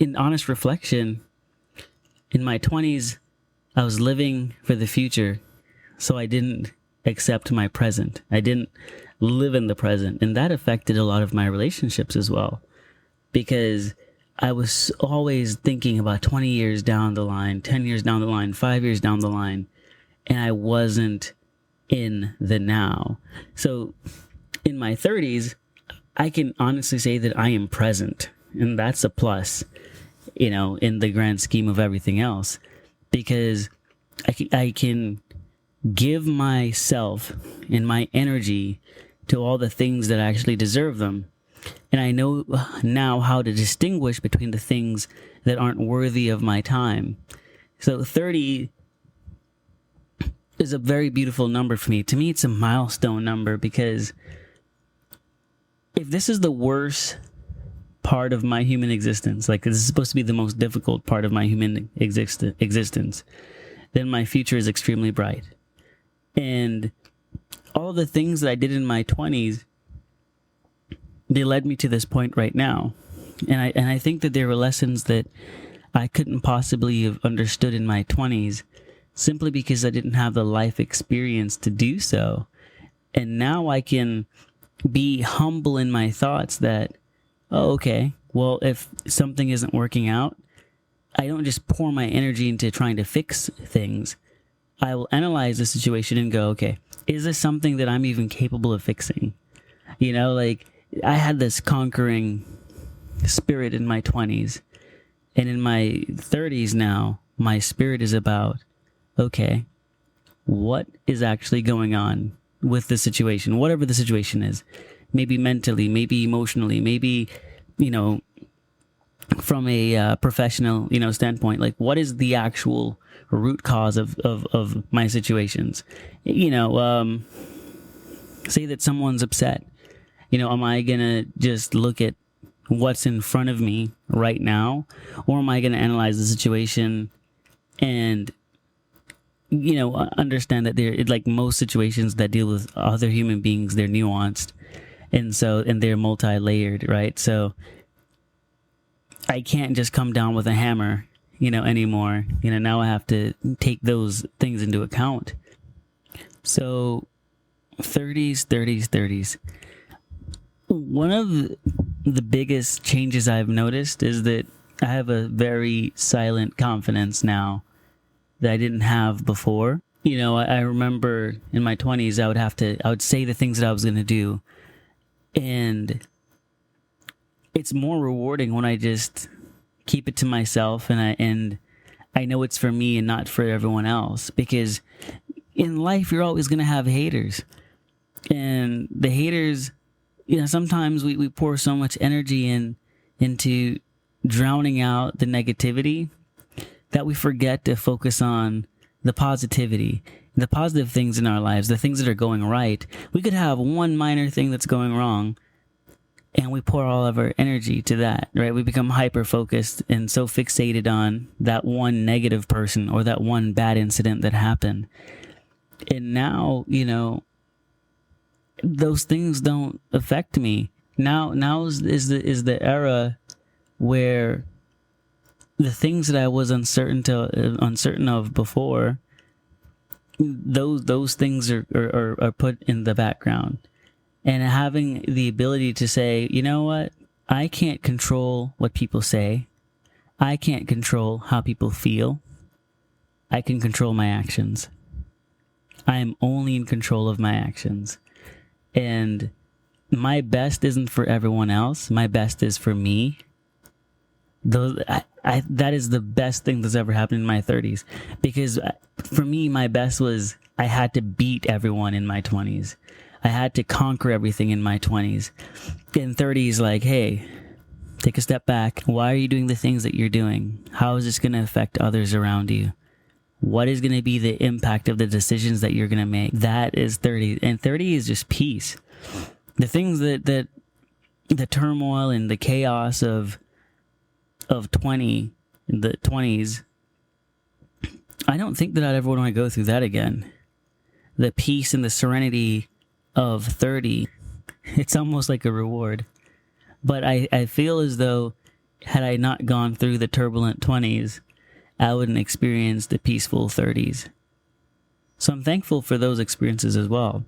in honest reflection, in my 20s, I was living for the future, so I didn't accept my present. I didn't live in the present, and that affected a lot of my relationships as well, because I was always thinking about 20 years down the line, 10 years down the line, 5 years down the line, and I wasn't in the now. So in my 30s, I can honestly say that I am present, and that's a plus, in the grand scheme of everything else, because I can give myself and my energy to all the things that actually deserve them. And I know now how to distinguish between the things that aren't worthy of my time. So 30 is a very beautiful number for me. To me, it's a milestone number, because if this is the worst part of my human existence, like this is supposed to be the most difficult part of my human existence, then my future is extremely bright. And all the things that I did in my 20s, they led me to this point right now. And I think that there were lessons that I couldn't possibly have understood in my 20s, simply because I didn't have the life experience to do so. And now I can be humble in my thoughts that, oh, okay, well, if something isn't working out, I don't just pour my energy into trying to fix things. I will analyze the situation and go, okay, is this something that I'm even capable of fixing? Like, I had this conquering spirit in my 20s, and in my 30s now, my spirit is about, okay, what is actually going on with the situation, whatever the situation is, maybe mentally, maybe emotionally, maybe, from a professional, standpoint, like what is the actual root cause of my situations? Say that someone's upset. Am I going to just look at what's in front of me right now? Or am I going to analyze the situation and, understand that they're, like most situations that deal with other human beings, they're nuanced. And they're multi-layered, right? So I can't just come down with a hammer, anymore. Now I have to take those things into account. So 30s. One of the biggest changes I've noticed is that I have a very silent confidence now that I didn't have before. I remember in my 20s, I would say the things that I was going to do. And it's more rewarding when I just keep it to myself, and I know it's for me and not for everyone else, because in life, you're always going to have haters. And the haters, sometimes we pour so much energy into drowning out the negativity that we forget to focus on the positivity, the positive things in our lives, the things that are going right. We could have one minor thing that's going wrong, and we pour all of our energy to that, right? We become hyper-focused and so fixated on that one negative person or that one bad incident that happened. And now, those things don't affect me. Now is the era where the things that I was uncertain of before, those things are put in the background. And having the ability to say, you know what? I can't control what people say. I can't control how people feel. I can control my actions. I am only in control of my actions. And my best isn't for everyone else. My best is for me. That is the best thing that's ever happened in my 30s. Because for me, my best was I had to beat everyone in my 20s. I had to conquer everything in my 20s. In 30s, like, hey, take a step back. Why are you doing the things that you're doing? How is this going to affect others around you? What is going to be the impact of the decisions that you're going to make? That is 30. And 30 is just peace. The things that the turmoil and the chaos of 20, the 20s, I don't think that I'd ever want to go through that again. The peace and the serenity of 30, it's almost like a reward. But I feel as though had I not gone through the turbulent 20s, I wouldn't experience the peaceful 30s. So I'm thankful for those experiences as well.